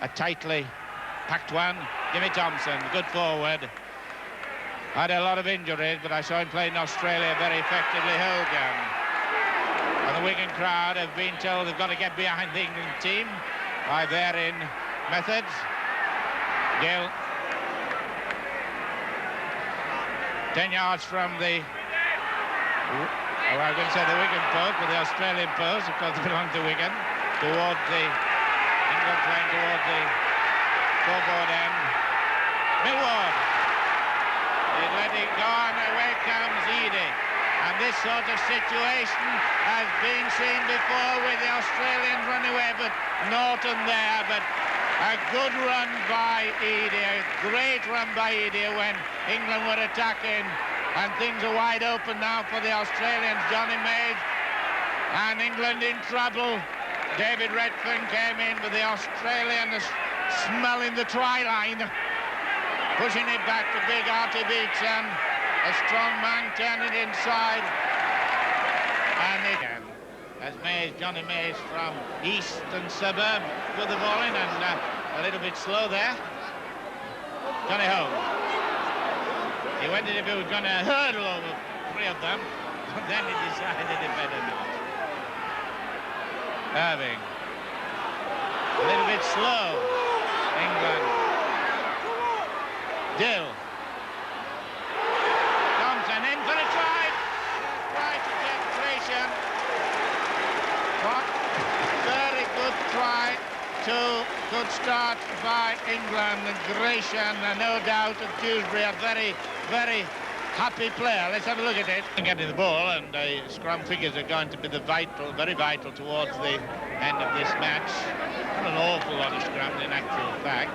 a tightly packed one. Jimmy Thompson, good forward. Had a lot of injuries, but I saw him play in Australia very effectively. Hogan. And the Wigan crowd have been told they've got to get behind the England team by varying methods. Gill. 10 yards from the... I was going to say the Wigan post, but the Australian post, of course, belongs to Wigan. Towards the... England playing towards the scoreboard end. Millward. He's letting go, and away comes Eadie. And this sort of situation has been seen before with the Australians running away, but Norton there. But a good run by Eadie, a great run by Eadie when England were attacking. And things are wide open now for the Australians. Johnny Mays and England in trouble. David Redfern came in, but the Australians smelling the try line. Pushing it back to big Artie Beetson. A strong man turning inside. And again, as Mays, Johnny Mays from eastern suburb, put the ball in and a little bit slow there. Johnny Holmes. He wondered if he was going to hurdle over three of them, but then he decided it better not. Irving. A little bit slow. England. Dill. Thompson in for a try. Try to get Gratian. What? Very good try. Good start by England. Gratian, no doubt, of Dewsbury, a very, very happy player. Let's have a look at it. Getting the ball, and the scrum figures are going to be very vital towards the end of this match. Not an awful lot of scrum in actual fact.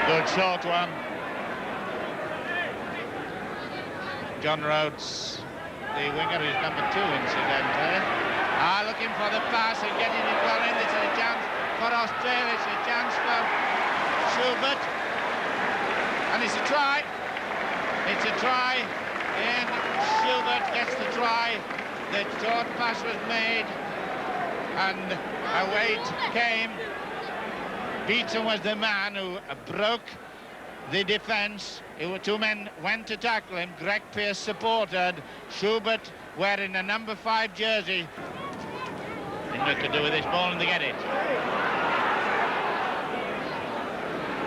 Good short one. John Rhodes, the winger, who's number 2 incidentally, looking for the pass and getting it well in. It's a chance for Australia, it's a chance for Schubert, and it's a try. It's a try, and Schubert gets the try. The short pass was made, and away it came. Beetson was the man who broke the defence. Two men went to tackle him. Greg Pearce supported. Schubert wearing a number 5 jersey. England could do with this ball and they get it.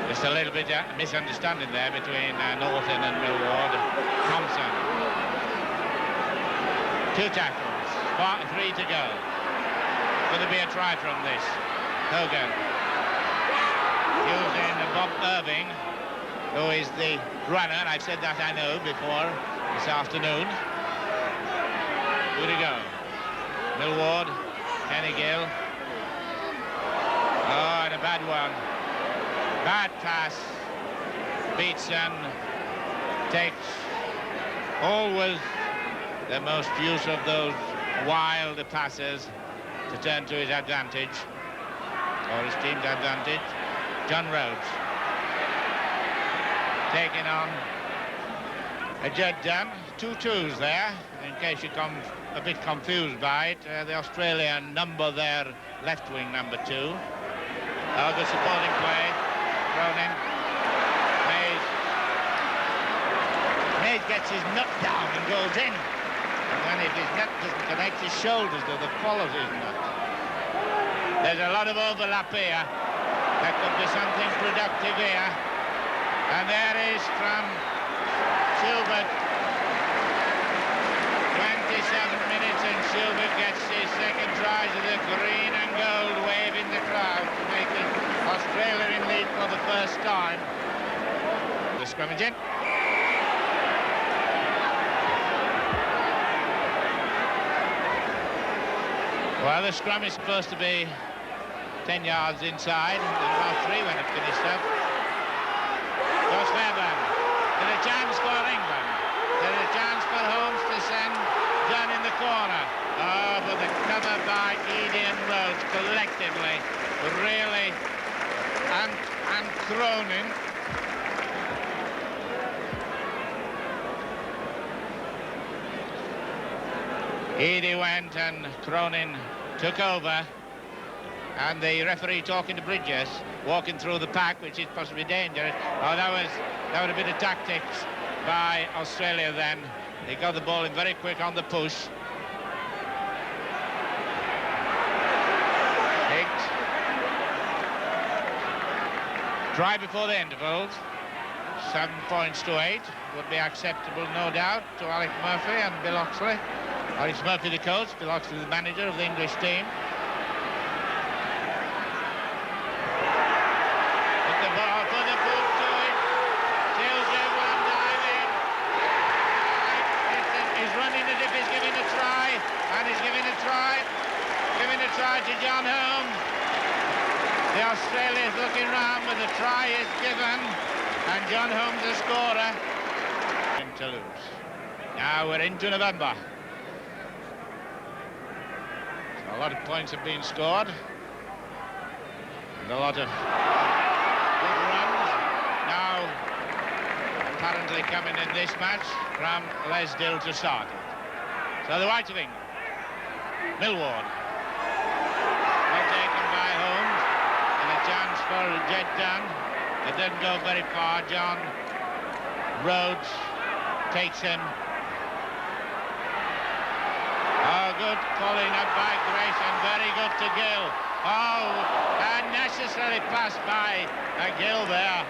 Just a little bit of misunderstanding there between Norton and Millward. Thompson. 2 tackles. 3 to go. Could there be a try from this? Hogan. Using Bob Irving, who is the runner. I've said that, I know, before this afternoon. Good to go. Millward, Kenny Gill. Oh, and a bad one. Bad pass. Beetson takes always the most use of those wild passes to turn to his advantage, or his team's advantage. John Rhodes taking on a Judd Dunn. 2 twos there, in case you come a bit confused by it. The Australian number there, left wing number 2. Good supporting play. Thrown in. Mays gets his nut down and goes in. And then if his nut doesn't connect, his shoulders do, that follows his nut. There's a lot of overlap here. That could be something productive here. And there is from Schubert. 27 minutes and Schubert gets his second try to the green and gold, waving the crowd, making Australia in lead for the first time. The scrimmage in. Well, the scrum is supposed to be 10 yards inside, and about 3 when it finished up. Goes Fairbairn. There's a chance for England. There's a chance for Holmes to send Dunn in the corner. Oh, but the cover by Eadie and Rhodes collectively, really, and Cronin Eadie went and Cronin took over. And the referee talking to Bridges, walking through the pack, which is possibly dangerous. Oh, that was a bit of tactics by Australia then. They got the ball in very quick on the push. Higgs. Try before the intervals. 7 points to 8 would be acceptable, no doubt, to Alex Murphy and Bill Oxley. Alex Murphy, the coach, Bill Oxley, the manager of the English team. Try to John Holmes. The Australians looking round, but the try is given, and John Holmes the scorer. To lose. Now we're into November. So a lot of points have been scored, and a lot of good runs. Now apparently coming in this match from Lesdale to start it. So the White of England, Millward. Chance for Jed Dunn. It didn't go very far. John Rhodes takes him. Oh, good pulling up by Grayson. Very good to Gill. Oh, unnecessary pass by Gill there.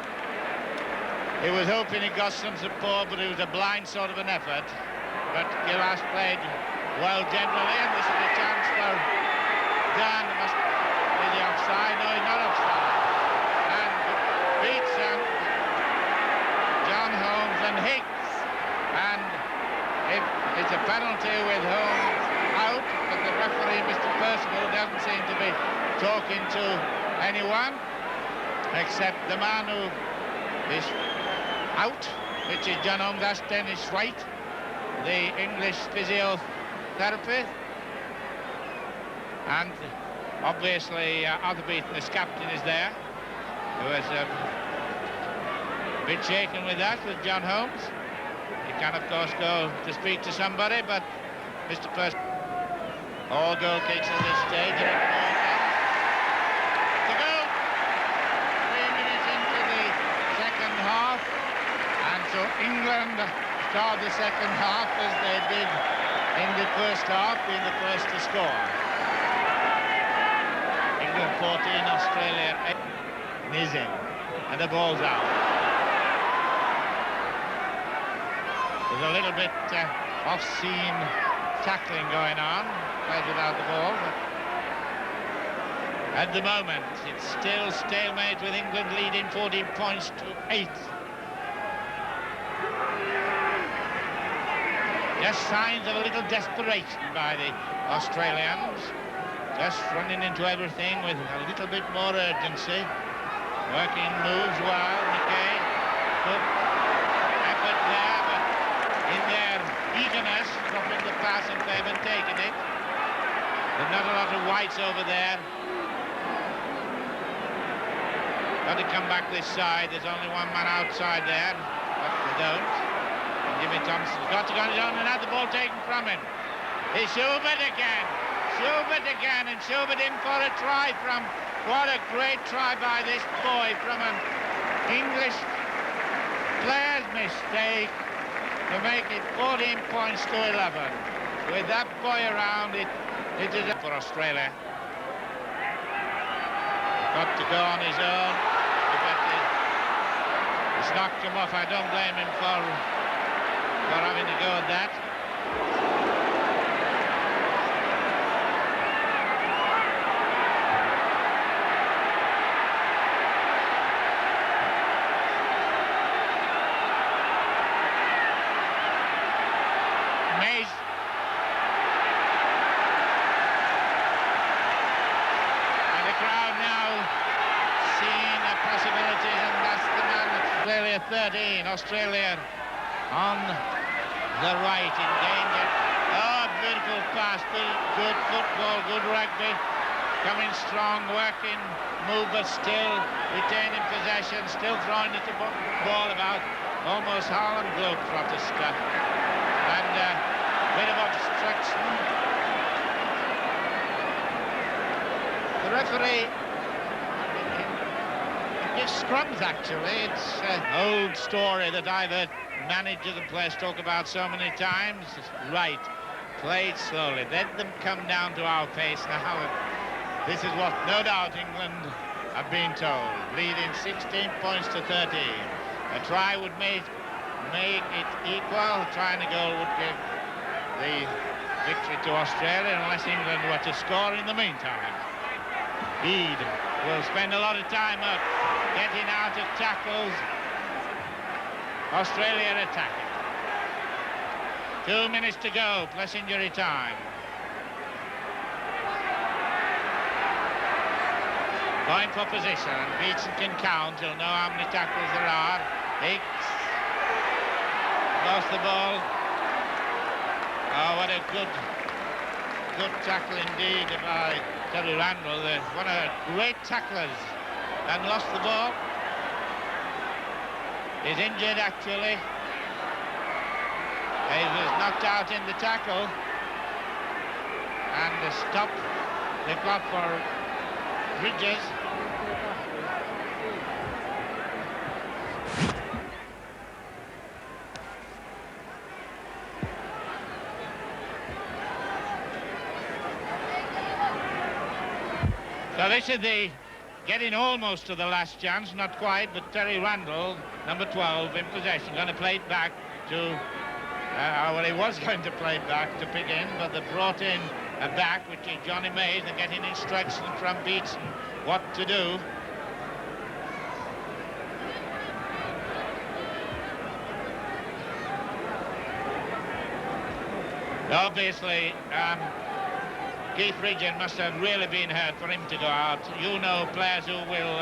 He was hoping he got some support, but it was a blind sort of an effort. But Gill has played well generally, and this is a chance for Dunn. Is he offside? No, he's not offside. And beats John Holmes and Higgs. And it's a penalty with Holmes out, but the referee, Mr. Percival, doesn't seem to be talking to anyone except the man who is out, which is John Holmes. That's Dennis White, the English physiotherapist. And obviously, Arthur Beaton, the captain, is there, who was a bit shaken with that, with John Holmes. He can, of course, go to speak to somebody, but Mr. Percival, all goal kicks at this stage. To go! 3 minutes into the second half, and so England start the second half as they did in the first half, being the first to score. 14, Australia 8, is in, and the ball's out. There's a little bit off-scene tackling going on, played without the ball. But at the moment, it's still stalemate with England leading 14 points to 8. Just signs of a little desperation by the Australians. Just running into everything with a little bit more urgency. Working moves well, McKay. Good effort there, but in their eagerness, dropping the pass and they haven't taken it. There's not a lot of whites over there. Got to come back this side. There's only one man outside there, but they don't. And Jimmy Thompson's got to go on and had the ball taken from him. It's Schubert again. Schubert again, and Schubert in for a try from, what a great try by this boy from an English player's mistake to make it 14 points to 11. With that boy around, it is up for Australia. Got to go on his own. He's knocked him off. I don't blame him for having to go at that. Australia 13, Australia on the right in danger. Oh, beautiful pass, good football, good rugby, coming strong, working, move, but still retaining possession, still throwing the ball about, almost Harlem Globetrotter stuff. And Bit of obstruction. The referee gives scrums, actually. It's an old story that I've heard managers and players talk about so many times. Right, play it slowly. Let them come down to our pace now. This is what, no doubt, England have been told. Leading 16 points to 13. A try would make it equal. Trying a goal would give the victory to Australia unless England were to score in the meantime. Eade will spend a lot of time up getting out of tackles. Australia attacking. 2 minutes to go, plus injury time. Going for position. Beatson can count. He'll know how many tackles there are. Hicks lost the ball. Oh, what a good tackle indeed by Terry Randall. One of the great tacklers, and lost the ball. He's injured, actually. He was knocked out in the tackle. And the stop they've got for Bridges. So this is the getting almost to the last chance, not quite, but Terry Randall, number 12, in possession, going to play it back to, well, he was going to play it back to pick in, but they brought in a back, which is Johnny Mays, and getting instructions from Beatson what to do. Obviously, Keith Ridgen must have really been hurt for him to go out. You know players who will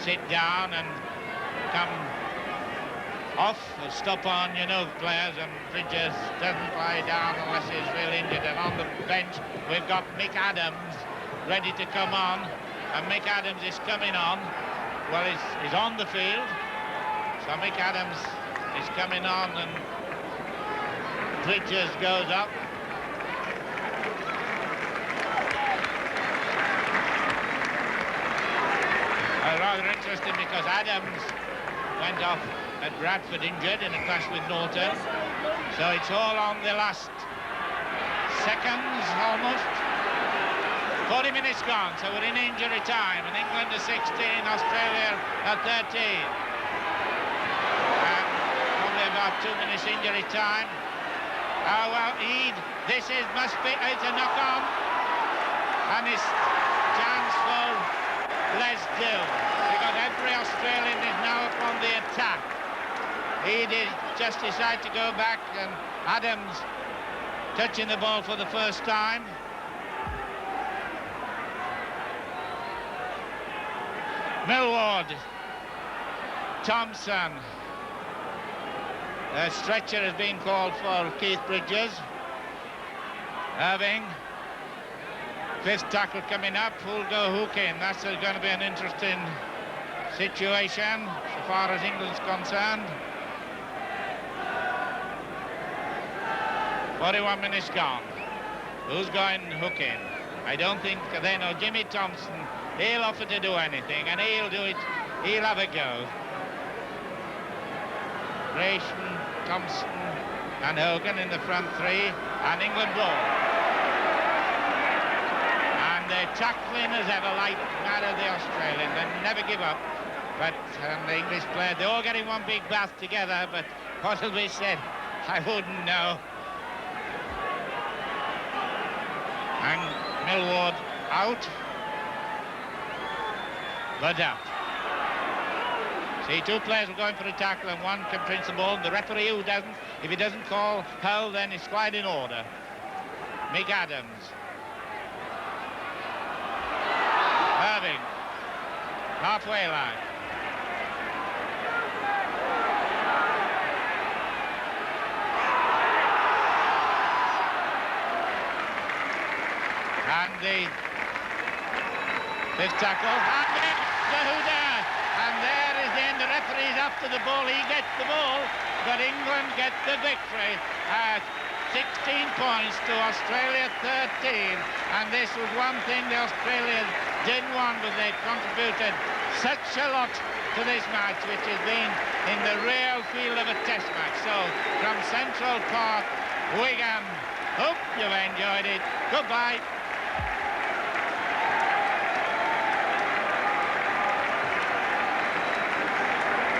sit down and come off or stop on, you know, players, and Bridges doesn't lie down unless he's really injured. And on the bench, we've got Mick Adams ready to come on, and Mick Adams is coming on. Well, he's on the field, so Mick Adams is coming on, and Bridges goes up. Rather interesting because Adams went off at Bradford injured in a clash with Norton. So it's all on the last seconds almost. 40 minutes gone, so we're in injury time, and England are 16, Australia are 13. And probably about 2 minutes injury time. Oh well, Eade, it's a knock on, and it's chance for Les Dill, because every Australian is now upon the attack. He did just decide to go back, and Adams touching the ball for the first time. Millward, Thompson. A stretcher has been called for Keith Bridges. Irving. Fifth tackle coming up, who'll go hook in? That's going to be an interesting situation so far as England's concerned. 41 minutes gone. Who's going hook in? I don't think they know. Jimmy Thompson, he'll offer to do anything, and he'll do it. He'll have a go. Grayson, Thompson and Hogan in the front three, and England ball. They're tackling as ever, like mad at the Australians. They never give up. But the English player, they're all getting one big bath together, but what will be said, I wouldn't know. And Millward out. But out. See, two players are going for a tackle and one can pinch the ball. The referee who doesn't, if he doesn't call Hull, then it's quite in order. Mick Adams. Irving, halfway line. And the fifth tackle. And then Zahuda. And there is the end. The referee's after the ball. He gets the ball, but England get the victory. 16 points to Australia 13, and this was one thing the Australians didn't want, but they contributed such a lot to this match, which has been in the real feel of a test match. So from Central Park, Wigan, hope you've enjoyed it. Goodbye.